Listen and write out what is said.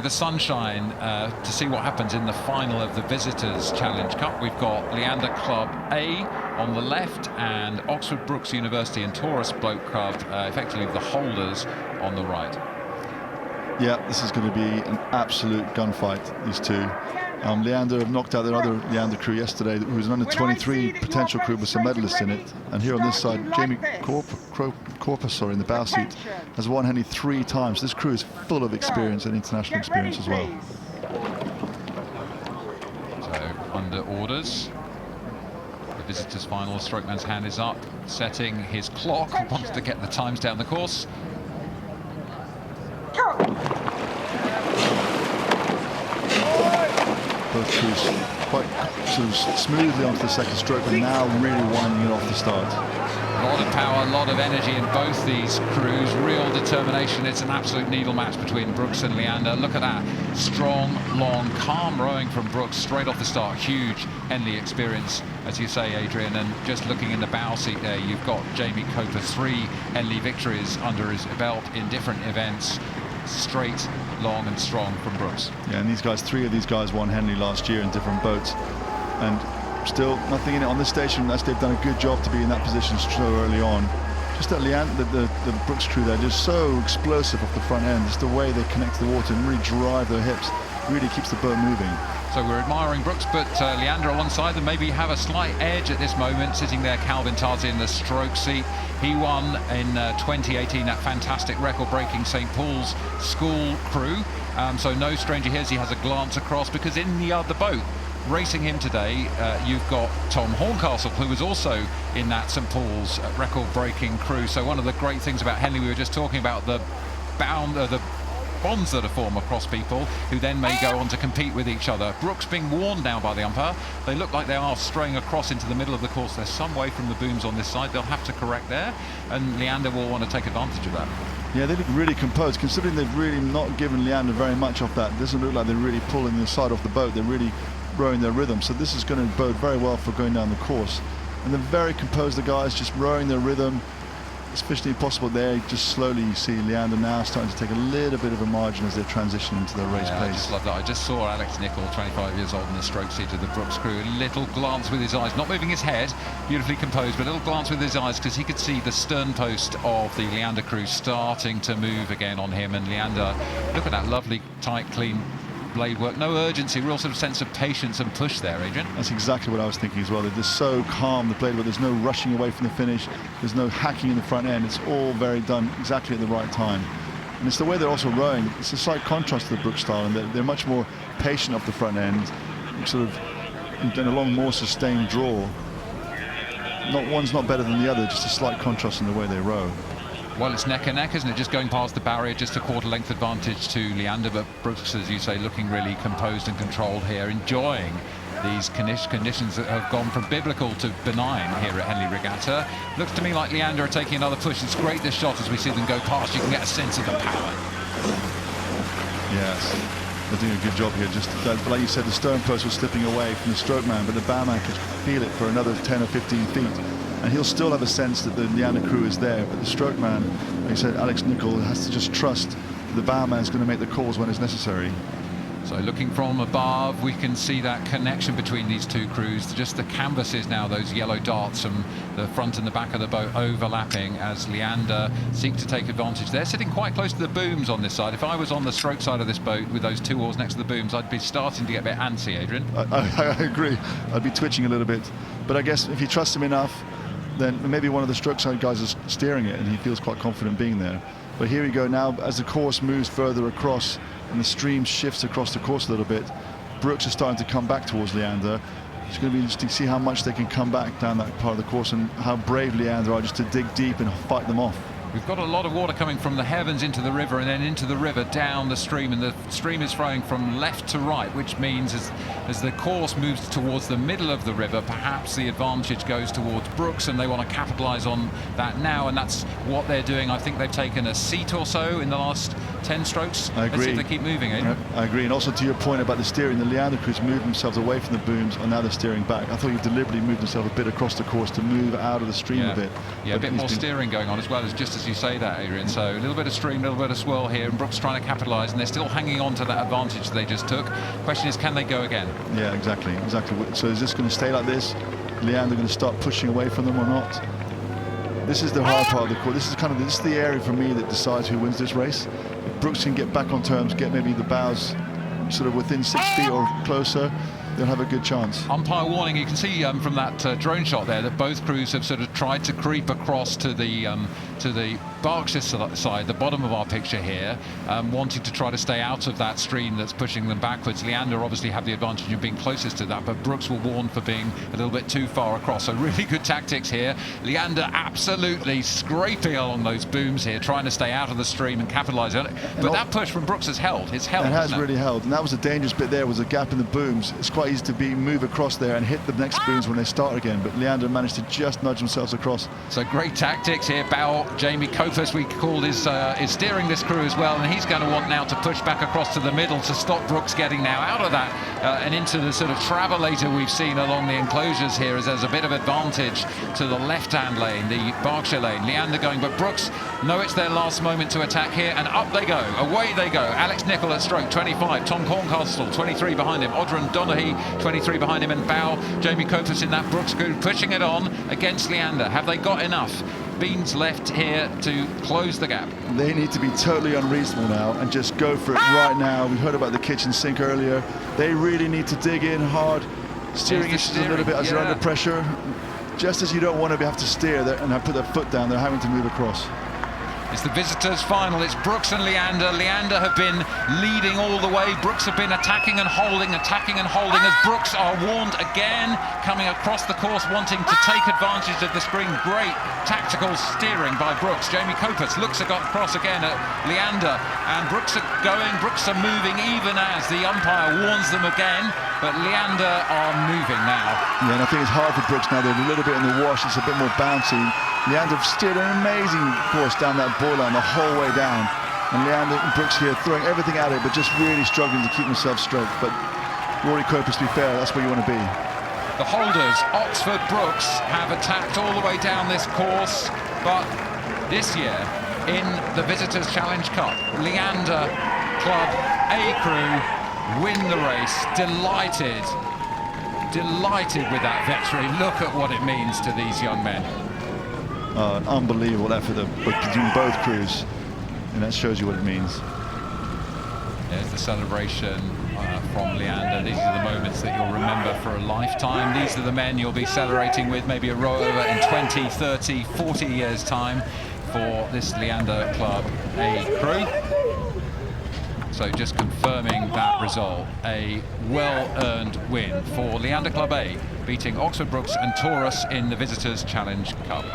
the sunshine to see what happens in the final of the Visitors Challenge Cup. We've got Leander Club A on the left and Oxford Brookes University and Taurus Bloke Club, effectively the holders, on the right. Yeah, this is going to be an absolute gunfight, these two. Leander knocked out their other Leander crew yesterday, who was an under-23 potential crew with some medalists in it. And here on this side, Jamie Corpus, in the bow seat, has won Henley 3 times. This crew is full of experience and international experience as well. So, under orders. The Visitors final, Strokeman's hand is up, setting his clock, wants to get the times down the course. Both crews quite sort of smoothly onto the second stroke, and now really winding it off the start. A lot of power, a lot of energy in both these crews, real determination. It's an absolute needle match between Brookes and Leander. Look at that, strong, long, calm rowing from Brookes straight off the start. Huge Henley experience, as you say, Adrian. And just looking in the bow seat there, you've got Jamie Coper, 3 Henley victories under his belt in different events. Straight, long and strong from Brookes. Yeah, and these guys, 3 of these guys won Henley last year in different boats, and still nothing in it on this station unless they've done a good job to be in that position so early on. Just that Leander, the Brookes crew, they're just so explosive off the front end. Just the way they connect to the water and really drive their hips really keeps the boat moving. So we're admiring Brookes, but Leander alongside them maybe have a slight edge at this moment. Sitting there, Calvin Tarzy in the stroke seat. He won in 2018 that fantastic record-breaking St. Paul's School crew. So no stranger here as he has a glance across, because in the other boat racing him today, you've got Tom Horncastle, who was also in that St. Paul's record-breaking crew. So one of the great things about Henley, we were just talking about the bonds that are formed across people who then may go on to compete with each other. Brookes being warned now by the umpire. They look like they are straying across into the middle of the course. They're some way from the booms on this side. They'll have to correct there, and Leander will want to take advantage of that. Yeah, they look really composed, considering they've really not given Leander very much off that. It doesn't look like they're really pulling the side off the boat. They're really rowing their rhythm. So this is going to bode very well for going down the course. And they're very composed, the guys, just rowing their rhythm. Especially possible there, just slowly you see Leander now starting to take a little bit of a margin as they transition into their race pace. I just love that. I just saw Alex Nichol, 25 years old, in the stroke seat of the Brookes crew. A little glance with his eyes, not moving his head, beautifully composed, but a little glance with his eyes, because he could see the stern post of the Leander crew starting to move again on him. And Leander, look at that lovely, tight, clean blade work. No urgency, real sort of sense of patience and push there, Adrian. That's exactly what I was thinking as well. They're just so calm, the blade work. There's no rushing away from the finish. There's no hacking in the front end. It's all very done exactly at the right time. And it's the way they're also rowing. It's a slight contrast to the Brookes style, and they're much more patient off the front end, sort of in a long, more sustained draw. One's not better than the other, just a slight contrast in the way they row. Well, it's neck and neck, isn't it? Just going past the barrier, just a quarter length advantage to Leander, but Brookes, as you say, looking really composed and controlled here, enjoying these conditions that have gone from biblical to benign here at Henley Regatta. Looks to me like Leander are taking another push. It's great, this shot, as we see them go past. You can get a sense of the power. Yes, they're doing a good job here. Just like you said, the stern post was slipping away from the stroke man, but the bowman could feel it for another 10 or 15 feet. And he'll still have a sense that the Leander crew is there, but the stroke man, like you said, Alex Nichol, has to just trust the bowman's going to make the calls when it's necessary. So looking from above, we can see that connection between these two crews. Just the canvases now, those yellow darts from the front and the back of the boat overlapping as Leander seek to take advantage. They're sitting quite close to the booms on this side. If I was on the stroke side of this boat with those 2 oars next to the booms, I'd be starting to get a bit antsy, Adrian. I agree. I'd be twitching a little bit. But I guess if you trust him enough, then maybe one of the stroke side guys is steering it and he feels quite confident being there. But here we go now, as the course moves further across and the stream shifts across the course a little bit, Brookes is starting to come back towards Leander. It's going to be interesting to see how much they can come back down that part of the course and how brave Leander are just to dig deep and fight them off. We've got a lot of water coming from the heavens into the river and then into the river down the stream, and the stream is flowing from left to right, which means as the course moves towards the middle of the river, perhaps the advantage goes towards Brookes, and they want to capitalise on that now, and that's what they're doing. I think they've taken a seat or so in the last 10 strokes. I agree. Let's see if they keep moving, eh? I agree. And also to your point about the steering, the Leander crews moved themselves away from the booms, and now they're steering back. I thought he deliberately moved himself a bit across the course to move out of the stream a bit. Yeah, a bit more steering going on as well, as just as you say that, Adrian. So a little bit of stream, a little bit of swirl here, and Brookes trying to capitalise, and they're still hanging on to that advantage they just took. Question is, can they go again? Yeah, exactly. So is this going to stay like this? Leander going to start pushing away from them or not? This is the hard part of the course. This is the area for me that decides who wins this race. If Brookes can get back on terms, get maybe the bows sort of within 6 feet or closer, they'll have a good chance. Umpire warning. You can see from that drone shot there that both crews have sort of tried to creep across to the Berkshire side, the bottom of our picture here, wanting to try to stay out of that stream that's pushing them backwards. Leander obviously have the advantage of being closest to that, but Brookes were warned for being a little bit too far across. So really good tactics here. Leander absolutely scraping along those booms here, trying to stay out of the stream and capitalise on it. But that push from Brookes has held. It's held. It has really held, and that was a dangerous bit there, was a gap in the booms. It's quite easy to move across there and hit the next booms when they start again, but Leander managed to just nudge themselves across. So great tactics here. Jamie Copas, we called, is steering this crew as well, and he's going to want now to push back across to the middle to stop Brookes getting now out of that and into the sort of travelator we've seen along the enclosures here, as there's a bit of advantage to the left-hand lane, the Berkshire lane. Leander going, but Brookes know it's their last moment to attack here, and up they go, away they go. Alex Nichol at stroke 25, Tom Corncastle 23 behind him, Odrin Donaghy 23 behind him, and Jamie Copas in that Brookes crew pushing it on against Leander. Have they got enough beans left here to close the gap? They need to be totally unreasonable now and just go for it right now. We heard about the kitchen sink earlier. They really need to dig in hard. Steering issues a little bit as they're under pressure. Just as you don't want to have to steer there and put their foot down, they're having to move across. It's the visitors' final. It's Brookes and Leander. Leander have been leading all the way. Brookes have been attacking and holding, as Brookes are warned again, coming across the course, wanting to take advantage of the screen. Great tactical steering by Brookes. Jamie Copas looks across again at Leander, and Brookes are going. Brookes are moving even as the umpire warns them again, but Leander are moving now. Yeah, and I think it's hard for Brookes now. They're a little bit in the wash. It's a bit more bouncy. Leander steered an amazing course down that boiler the whole way down, and Leander and Brookes here throwing everything at it, but just really struggling to keep themselves straight. But Rory Copas, to be fair, that's where you want to be. The holders, Oxford Brookes, have attacked all the way down this course, but this year in the Visitors Challenge Cup, Leander Club A crew win the race. Delighted with that victory. Look at what it means to these young men. An unbelievable effort between both crews, and that shows you what it means. There's the celebration from Leander. These are the moments that you'll remember for a lifetime. These are the men you'll be celebrating with, maybe a row over in 20, 30, 40 years' time for this Leander Club A crew. So just confirming that result, a well-earned win for Leander Club A, beating Oxford Brookes and Taurus in the Visitors Challenge Cup.